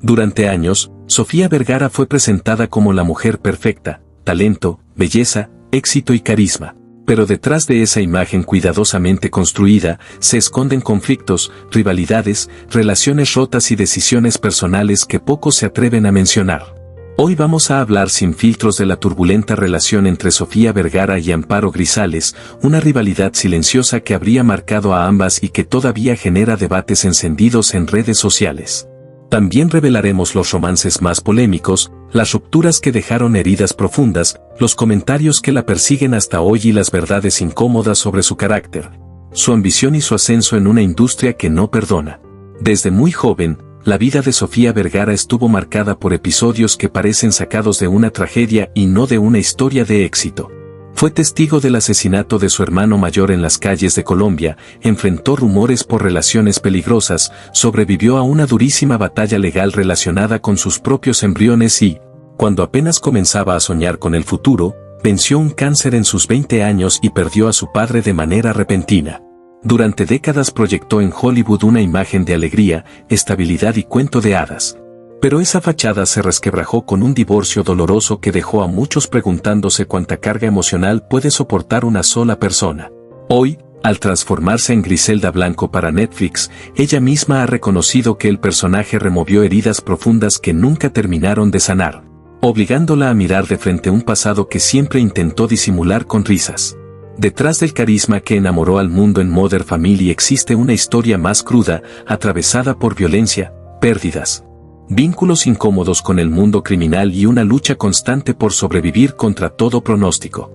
Durante años, Sofía Vergara fue presentada como la mujer perfecta, talento, belleza, éxito y carisma. Pero detrás de esa imagen cuidadosamente construida, se esconden conflictos, rivalidades, relaciones rotas y decisiones personales que pocos se atreven a mencionar. Hoy vamos a hablar sin filtros de la turbulenta relación entre Sofía Vergara y Amparo Grisales, una rivalidad silenciosa que habría marcado a ambas y que todavía genera debates encendidos en redes sociales. También revelaremos los romances más polémicos, las rupturas que dejaron heridas profundas, los comentarios que la persiguen hasta hoy y las verdades incómodas sobre su carácter, su ambición y su ascenso en una industria que no perdona. Desde muy joven, la vida de Sofía Vergara estuvo marcada por episodios que parecen sacados de una tragedia y no de una historia de éxito. Fue testigo del asesinato de su hermano mayor en las calles de Colombia, enfrentó rumores por relaciones peligrosas, sobrevivió a una durísima batalla legal relacionada con sus propios embriones y, cuando apenas comenzaba a soñar con el futuro, venció un cáncer en sus 20 años y perdió a su padre de manera repentina. Durante décadas proyectó en Hollywood una imagen de alegría, estabilidad y cuento de hadas. Pero esa fachada se resquebrajó con un divorcio doloroso que dejó a muchos preguntándose cuánta carga emocional puede soportar una sola persona. Hoy, al transformarse en Griselda Blanco para Netflix, ella misma ha reconocido que el personaje removió heridas profundas que nunca terminaron de sanar, obligándola a mirar de frente un pasado que siempre intentó disimular con risas. Detrás del carisma que enamoró al mundo en Modern Family existe una historia más cruda, atravesada por violencia, pérdidas, vínculos incómodos con el mundo criminal y una lucha constante por sobrevivir contra todo pronóstico.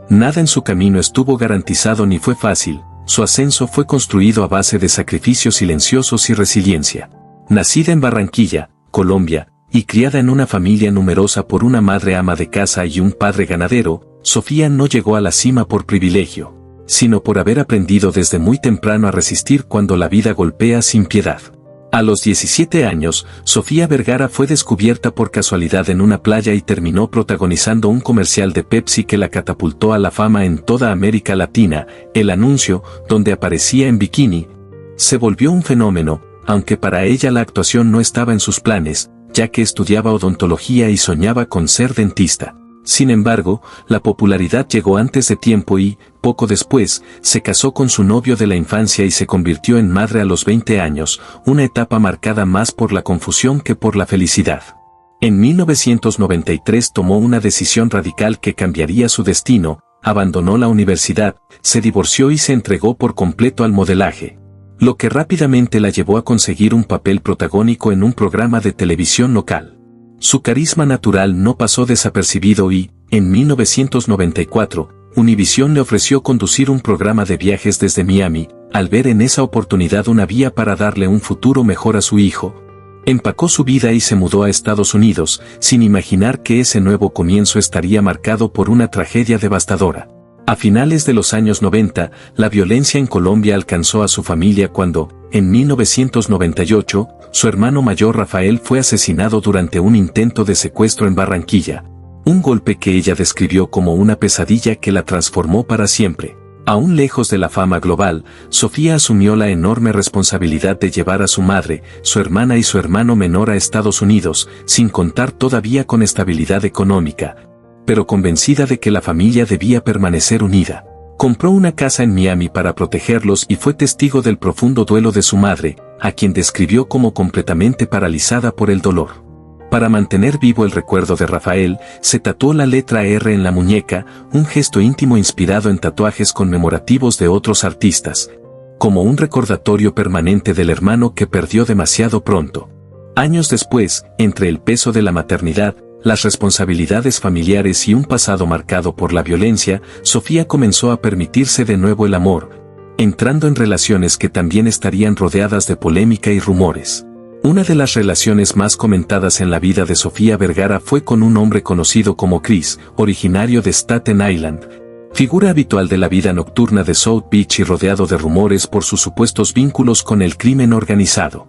Nada en su camino estuvo garantizado ni fue fácil, su ascenso fue construido a base de sacrificios silenciosos y resiliencia. Nacida en Barranquilla, Colombia, y criada en una familia numerosa por una madre ama de casa y un padre ganadero, Sofía no llegó a la cima por privilegio, sino por haber aprendido desde muy temprano a resistir cuando la vida golpea sin piedad. A los 17 años, Sofía Vergara fue descubierta por casualidad en una playa y terminó protagonizando un comercial de Pepsi que la catapultó a la fama en toda América Latina. El anuncio, donde aparecía en bikini, se volvió un fenómeno, aunque para ella la actuación no estaba en sus planes, ya que estudiaba odontología y soñaba con ser dentista. Sin embargo, la popularidad llegó antes de tiempo y, poco después, se casó con su novio de la infancia y se convirtió en madre a los 20 años, una etapa marcada más por la confusión que por la felicidad. En 1993 tomó una decisión radical que cambiaría su destino, abandonó la universidad, se divorció y se entregó por completo al modelaje, lo que rápidamente la llevó a conseguir un papel protagónico en un programa de televisión local. Su carisma natural no pasó desapercibido y, en 1994, Univision le ofreció conducir un programa de viajes desde Miami, al ver en esa oportunidad una vía para darle un futuro mejor a su hijo. Empacó su vida y se mudó a Estados Unidos, sin imaginar que ese nuevo comienzo estaría marcado por una tragedia devastadora. A finales de los años 90, la violencia en Colombia alcanzó a su familia cuando, en 1998, su hermano mayor Rafael fue asesinado durante un intento de secuestro en Barranquilla. Un golpe que ella describió como una pesadilla que la transformó para siempre. Aún lejos de la fama global, Sofía asumió la enorme responsabilidad de llevar a su madre, su hermana y su hermano menor a Estados Unidos, sin contar todavía con estabilidad económica, pero convencida de que la familia debía permanecer unida. Compró una casa en Miami para protegerlos y fue testigo del profundo duelo de su madre, a quien describió como completamente paralizada por el dolor. Para mantener vivo el recuerdo de Rafael, se tatuó la letra R en la muñeca, un gesto íntimo inspirado en tatuajes conmemorativos de otros artistas, como un recordatorio permanente del hermano que perdió demasiado pronto. Años después, entre el peso de la maternidad, las responsabilidades familiares y un pasado marcado por la violencia, Sofía comenzó a permitirse de nuevo el amor, entrando en relaciones que también estarían rodeadas de polémica y rumores. Una de las relaciones más comentadas en la vida de Sofía Vergara fue con un hombre conocido como Chris, originario de Staten Island, figura habitual de la vida nocturna de South Beach y rodeado de rumores por sus supuestos vínculos con el crimen organizado.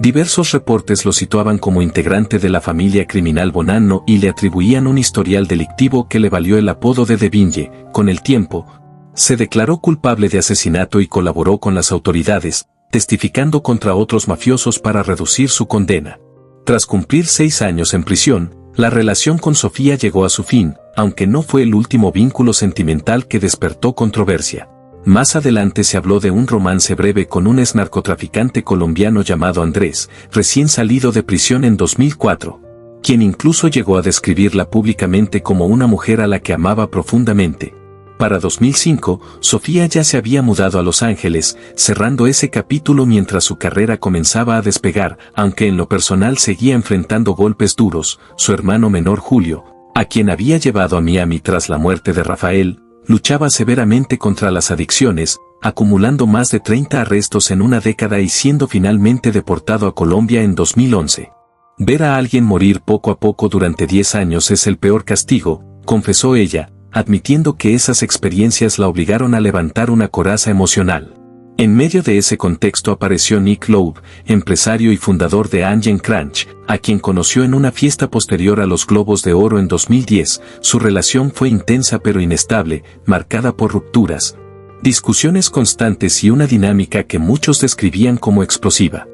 Diversos reportes lo situaban como integrante de la familia criminal Bonanno y le atribuían un historial delictivo que le valió el apodo de The Binge. Con el tiempo, se declaró culpable de asesinato y colaboró con las autoridades, testificando contra otros mafiosos para reducir su condena. Tras cumplir 6 años en prisión, la relación con Sofía llegó a su fin, aunque no fue el último vínculo sentimental que despertó controversia. Más adelante se habló de un romance breve con un exnarcotraficante colombiano llamado Andrés, recién salido de prisión en 2004, quien incluso llegó a describirla públicamente como una mujer a la que amaba profundamente. Para 2005, Sofía ya se había mudado a Los Ángeles, cerrando ese capítulo mientras su carrera comenzaba a despegar, aunque en lo personal seguía enfrentando golpes duros. Su hermano menor Julio, a quien había llevado a Miami tras la muerte de Rafael, luchaba severamente contra las adicciones, acumulando más de 30 arrestos en una década y siendo finalmente deportado a Colombia en 2011. Ver a alguien morir poco a poco durante 10 años es el peor castigo, confesó ella, admitiendo que esas experiencias la obligaron a levantar una coraza emocional. En medio de ese contexto apareció Nick Loeb, empresario y fundador de Angel Crunch, a quien conoció en una fiesta posterior a los Globos de Oro en 2010. Su relación fue intensa pero inestable, marcada por rupturas, discusiones constantes y una dinámica que muchos describían como explosiva.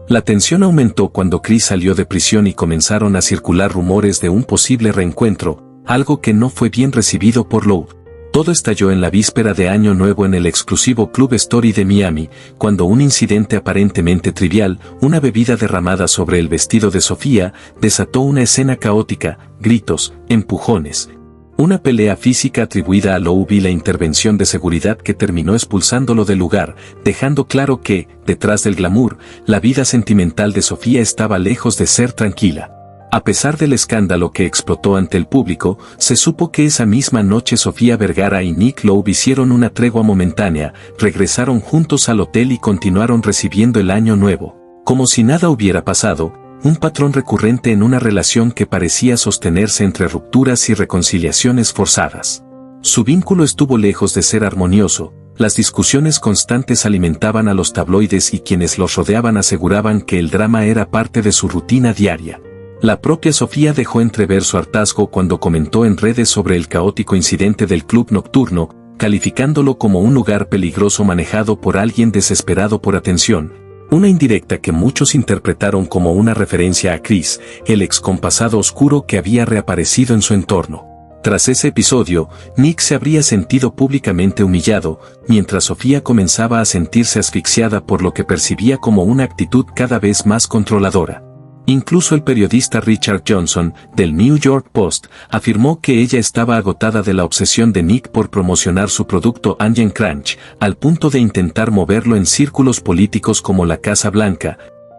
La tensión aumentó cuando Chris salió de prisión y comenzaron a circular rumores de un posible reencuentro, algo que no fue bien recibido por Loeb. Todo estalló en la víspera de Año Nuevo en el exclusivo Club Story de Miami, cuando un incidente aparentemente trivial, una bebida derramada sobre el vestido de Sofía, desató una escena caótica, gritos, empujones, una pelea física atribuida a Loeb y la intervención de seguridad que terminó expulsándolo del lugar, dejando claro que, detrás del glamour, la vida sentimental de Sofía estaba lejos de ser tranquila. A pesar del escándalo que explotó ante el público, se supo que esa misma noche Sofía Vergara y Nick Loeb hicieron una tregua momentánea, regresaron juntos al hotel y continuaron recibiendo el Año Nuevo. Como si nada hubiera pasado, un patrón recurrente en una relación que parecía sostenerse entre rupturas y reconciliaciones forzadas. Su vínculo estuvo lejos de ser armonioso, las discusiones constantes alimentaban a los tabloides y quienes los rodeaban aseguraban que el drama era parte de su rutina diaria. La propia Sofía dejó entrever su hartazgo cuando comentó en redes sobre el caótico incidente del club nocturno, calificándolo como un lugar peligroso manejado por alguien desesperado por atención, una indirecta que muchos interpretaron como una referencia a Chris, el excompasado oscuro que había reaparecido en su entorno. Tras ese episodio, Nick se habría sentido públicamente humillado, mientras Sofía comenzaba a sentirse asfixiada por lo que percibía como una actitud cada vez más controladora. Incluso el periodista Richard Johnson, del New York Post, afirmó que ella estaba agotada de la obsesión de Nick por promocionar su producto Angel Crunch, al punto de intentar moverlo en círculos políticos como la Casa Blanca,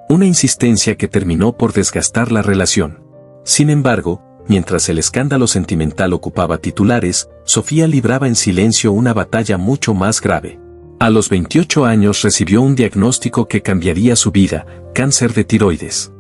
una insistencia que terminó por desgastar la relación. Sin embargo, mientras el escándalo sentimental ocupaba titulares, Sofía libraba en silencio una batalla mucho más grave. A los 28 años recibió un diagnóstico que cambiaría su vida: cáncer de tiroides.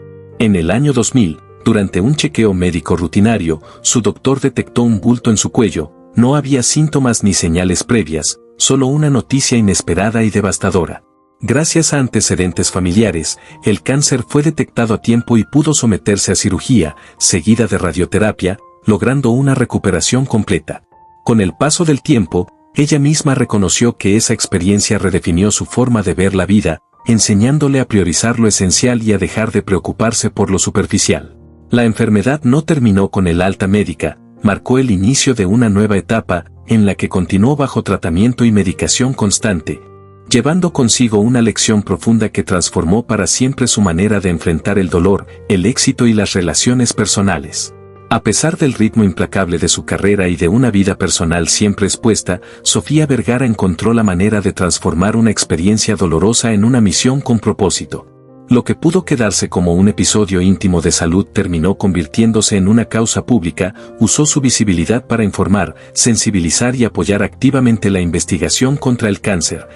En el año 2000, durante un chequeo médico rutinario, su doctor detectó un bulto en su cuello. No había síntomas ni señales previas, solo una noticia inesperada y devastadora. Gracias a antecedentes familiares, el cáncer fue detectado a tiempo y pudo someterse a cirugía, seguida de radioterapia, logrando una recuperación completa. Con el paso del tiempo, ella misma reconoció que esa experiencia redefinió su forma de ver la vida, enseñándole a priorizar lo esencial y a dejar de preocuparse por lo superficial. La enfermedad no terminó con el alta médica, marcó el inicio de una nueva etapa, en la que continuó bajo tratamiento y medicación constante, llevando consigo una lección profunda que transformó para siempre su manera de enfrentar el dolor, el éxito y las relaciones personales. A pesar del ritmo implacable de su carrera y de una vida personal siempre expuesta, Sofía Vergara encontró la manera de transformar una experiencia dolorosa en una misión con propósito. Lo que pudo quedarse como un episodio íntimo de salud terminó convirtiéndose en una causa pública. Usó su visibilidad para informar, sensibilizar y apoyar activamente la investigación contra el cáncer,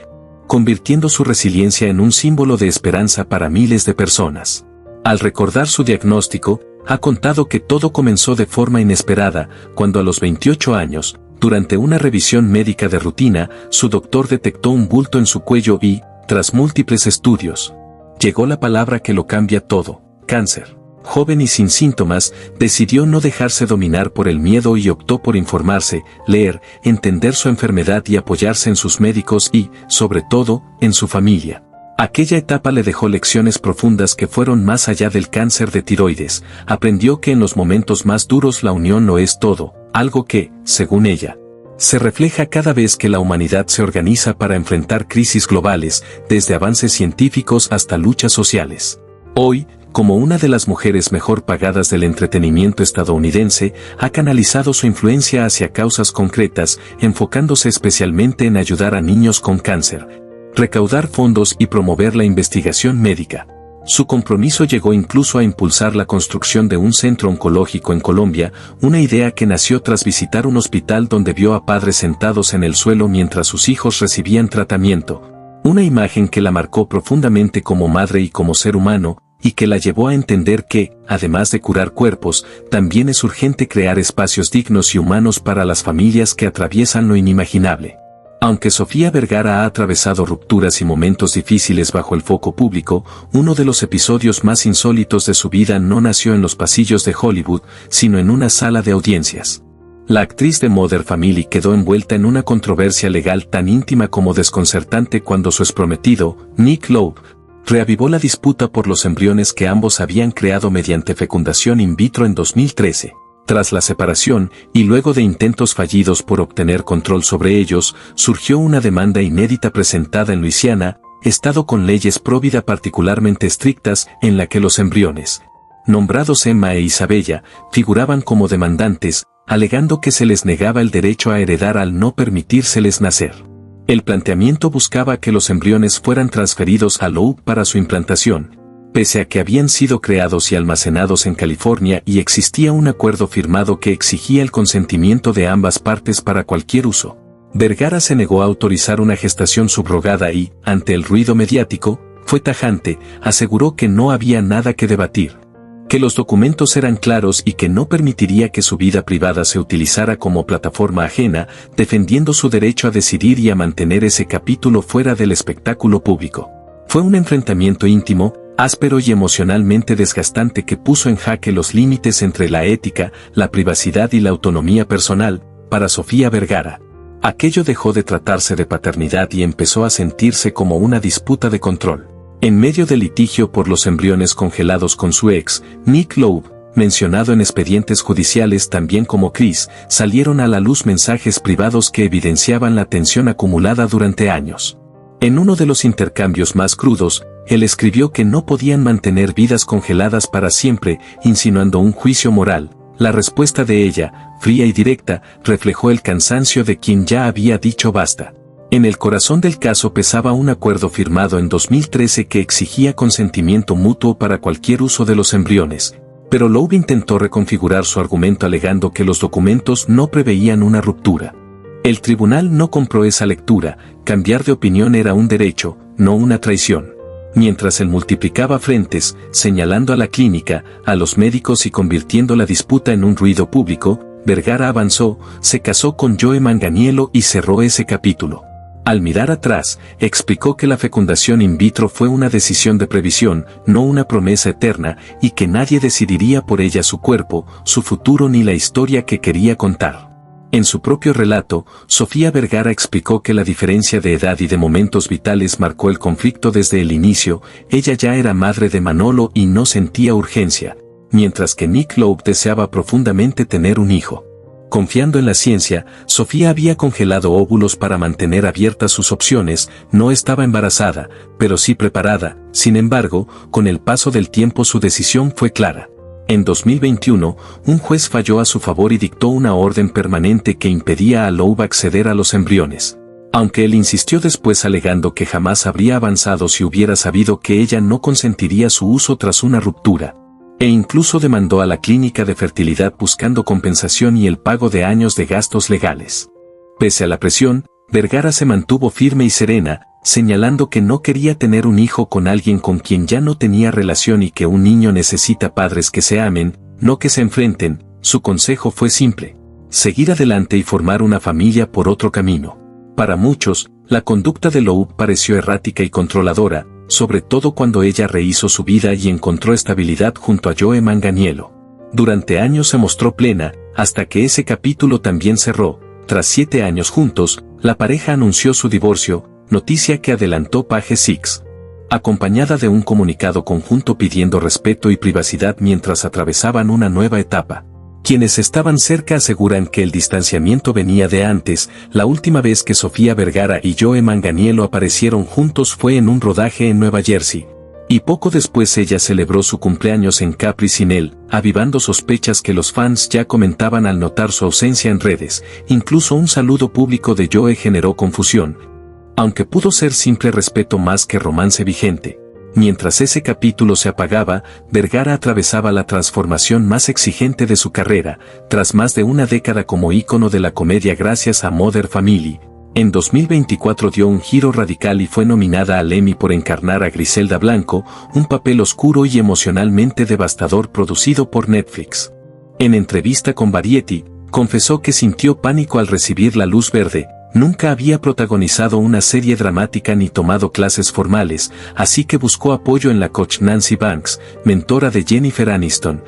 convirtiendo su resiliencia en un símbolo de esperanza para miles de personas. Al recordar su diagnóstico, ha contado que todo comenzó de forma inesperada, cuando a los 28 años, durante una revisión médica de rutina, su doctor detectó un bulto en su cuello y, tras múltiples estudios, llegó la palabra que lo cambia todo: cáncer. Joven y sin síntomas, decidió no dejarse dominar por el miedo y optó por informarse, leer, entender su enfermedad y apoyarse en sus médicos y, sobre todo, en su familia. Aquella etapa le dejó lecciones profundas que fueron más allá del cáncer de tiroides. Aprendió que en los momentos más duros la unión lo es todo, algo que, según ella, se refleja cada vez que la humanidad se organiza para enfrentar crisis globales, desde avances científicos hasta luchas sociales. Hoy, como una de las mujeres mejor pagadas del entretenimiento estadounidense, ha canalizado su influencia hacia causas concretas, enfocándose especialmente en ayudar a niños con cáncer, recaudar fondos y promover la investigación médica. Su compromiso llegó incluso a impulsar la construcción de un centro oncológico en Colombia, una idea que nació tras visitar un hospital donde vio a padres sentados en el suelo mientras sus hijos recibían tratamiento. Una imagen que la marcó profundamente como madre y como ser humano, y que la llevó a entender que, además de curar cuerpos, también es urgente crear espacios dignos y humanos para las familias que atraviesan lo inimaginable. Aunque Sofía Vergara ha atravesado rupturas y momentos difíciles bajo el foco público, uno de los episodios más insólitos de su vida no nació en los pasillos de Hollywood, sino en una sala de audiencias. La actriz de Modern Family quedó envuelta en una controversia legal tan íntima como desconcertante cuando su exprometido, Nick Lowe, reavivó la disputa por los embriones que ambos habían creado mediante fecundación in vitro en 2013. Tras la separación, y luego de intentos fallidos por obtener control sobre ellos, surgió una demanda inédita presentada en Luisiana, estado con leyes pro vida particularmente estrictas, en la que los embriones, nombrados Emma e Isabella, figuraban como demandantes, alegando que se les negaba el derecho a heredar al no permitírseles nacer. El planteamiento buscaba que los embriones fueran transferidos a Lowe para su implantación, pese a que habían sido creados y almacenados en California y existía un acuerdo firmado que exigía el consentimiento de ambas partes para cualquier uso. Vergara se negó a autorizar una gestación subrogada y, ante el ruido mediático, fue tajante, aseguró que no había nada que debatir, que los documentos eran claros y que no permitiría que su vida privada se utilizara como plataforma ajena, defendiendo su derecho a decidir y a mantener ese capítulo fuera del espectáculo público. Fue un enfrentamiento íntimo, áspero y emocionalmente desgastante que puso en jaque los límites entre la ética, la privacidad y la autonomía personal, para Sofía Vergara. Aquello dejó de tratarse de paternidad y empezó a sentirse como una disputa de control. En medio del litigio por los embriones congelados con su ex, Nick Lowe, mencionado en expedientes judiciales también como Chris, salieron a la luz mensajes privados que evidenciaban la tensión acumulada durante años. En uno de los intercambios más crudos, él escribió que no podían mantener vidas congeladas para siempre, insinuando un juicio moral. La respuesta de ella, fría y directa, reflejó el cansancio de quien ya había dicho basta. En el corazón del caso pesaba un acuerdo firmado en 2013 que exigía consentimiento mutuo para cualquier uso de los embriones, pero Lowe intentó reconfigurar su argumento alegando que los documentos no preveían una ruptura. El tribunal no compró esa lectura, cambiar de opinión era un derecho, no una traición. Mientras él multiplicaba frentes, señalando a la clínica, a los médicos y convirtiendo la disputa en un ruido público, Vergara avanzó, se casó con Joe Manganiello y cerró ese capítulo. Al mirar atrás, explicó que la fecundación in vitro fue una decisión de previsión, no una promesa eterna, y que nadie decidiría por ella su cuerpo, su futuro ni la historia que quería contar. En su propio relato, Sofía Vergara explicó que la diferencia de edad y de momentos vitales marcó el conflicto desde el inicio. Ella ya era madre de Manolo y no sentía urgencia, mientras que Nick Lowe deseaba profundamente tener un hijo. Confiando en la ciencia, Sofía había congelado óvulos para mantener abiertas sus opciones, no estaba embarazada, pero sí preparada. Sin embargo, con el paso del tiempo su decisión fue clara. En 2021, un juez falló a su favor y dictó una orden permanente que impedía a Lowe acceder a los embriones. Aunque él insistió después alegando que jamás habría avanzado si hubiera sabido que ella no consentiría su uso tras una ruptura. E incluso demandó a la clínica de fertilidad buscando compensación y el pago de años de gastos legales. Pese a la presión, Vergara se mantuvo firme y serena, señalando que no quería tener un hijo con alguien con quien ya no tenía relación y que un niño necesita padres que se amen, no que se enfrenten. Su consejo fue simple: seguir adelante y formar una familia por otro camino. Para muchos, la conducta de Lowe pareció errática y controladora, sobre todo cuando ella rehizo su vida y encontró estabilidad junto a Joe Manganiello. Durante años se mostró plena, hasta que ese capítulo también cerró. Tras 7 años juntos, la pareja anunció su divorcio, noticia que adelantó Page Six. acompañada de un comunicado conjunto pidiendo respeto y privacidad mientras atravesaban una nueva etapa. Quienes estaban cerca aseguran que el distanciamiento venía de antes. La última vez que Sofía Vergara y Joe Manganiello aparecieron juntos fue en un rodaje en Nueva Jersey. Y poco después ella celebró su cumpleaños en Capri sin él, avivando sospechas que los fans ya comentaban al notar su ausencia en redes. Incluso un saludo público de Joe generó confusión, aunque pudo ser simple respeto más que romance vigente. Mientras ese capítulo se apagaba, Vergara atravesaba la transformación más exigente de su carrera, tras más de una década como ícono de la comedia gracias a Modern Family. En 2024 dio un giro radical y fue nominada al Emmy por encarnar a Griselda Blanco, un papel oscuro y emocionalmente devastador producido por Netflix. En entrevista con Variety, confesó que sintió pánico al recibir la luz verde. Nunca había protagonizado una serie dramática ni tomado clases formales, así que buscó apoyo en la coach Nancy Banks, mentora de Jennifer Aniston,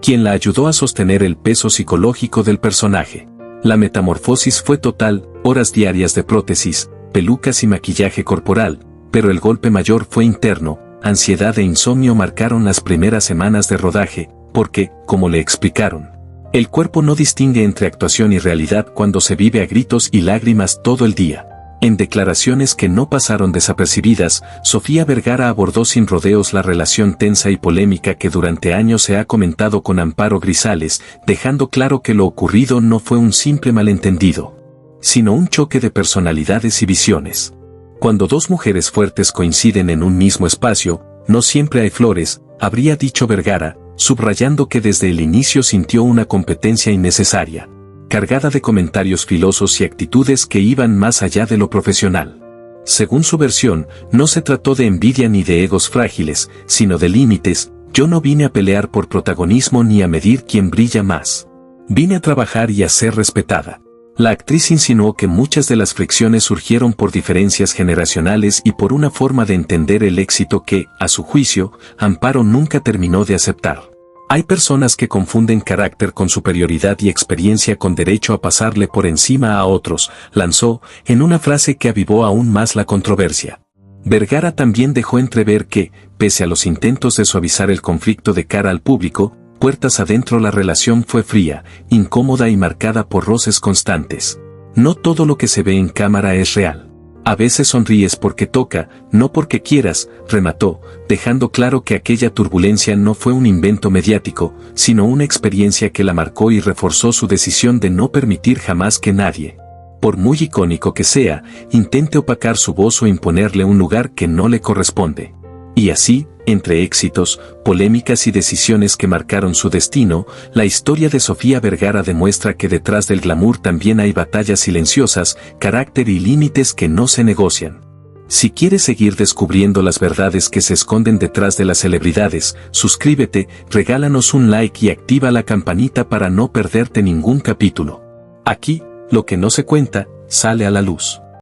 quien la ayudó a sostener el peso psicológico del personaje. La metamorfosis fue total, horas diarias de prótesis, pelucas y maquillaje corporal, pero el golpe mayor fue interno. Ansiedad e insomnio marcaron las primeras semanas de rodaje, porque, como le explicaron, el cuerpo no distingue entre actuación y realidad cuando se vive a gritos y lágrimas todo el día. En declaraciones que no pasaron desapercibidas, Sofía Vergara abordó sin rodeos la relación tensa y polémica que durante años se ha comentado con Amparo Grisales, dejando claro que lo ocurrido no fue un simple malentendido, sino un choque de personalidades y visiones. Cuando dos mujeres fuertes coinciden en un mismo espacio, no siempre hay flores, habría dicho Vergara, subrayando que desde el inicio sintió una competencia innecesaria, cargada de comentarios filosos y actitudes que iban más allá de lo profesional. Según su versión, no se trató de envidia ni de egos frágiles, sino de límites. Yo no vine a pelear por protagonismo ni a medir quién brilla más. Vine a trabajar y a ser respetada. La actriz insinuó que muchas de las fricciones surgieron por diferencias generacionales y por una forma de entender el éxito que, a su juicio, Amparo nunca terminó de aceptar. Hay personas que confunden carácter con superioridad y experiencia con derecho a pasarle por encima a otros, lanzó, en una frase que avivó aún más la controversia. Vergara también dejó entrever que, pese a los intentos de suavizar el conflicto de cara al público, puertas adentro la relación fue fría, incómoda y marcada por roces constantes. No todo lo que se ve en cámara es real. A veces sonríes porque toca, no porque quieras, remató, dejando claro que aquella turbulencia no fue un invento mediático, sino una experiencia que la marcó y reforzó su decisión de no permitir jamás que nadie, por muy icónico que sea, intente opacar su voz o imponerle un lugar que no le corresponde. Y así, entre éxitos, polémicas y decisiones que marcaron su destino, la historia de Sofía Vergara demuestra que detrás del glamour también hay batallas silenciosas, carácter y límites que no se negocian. Si quieres seguir descubriendo las verdades que se esconden detrás de las celebridades, suscríbete, regálanos un like y activa la campanita para no perderte ningún capítulo. Aquí, lo que no se cuenta, sale a la luz.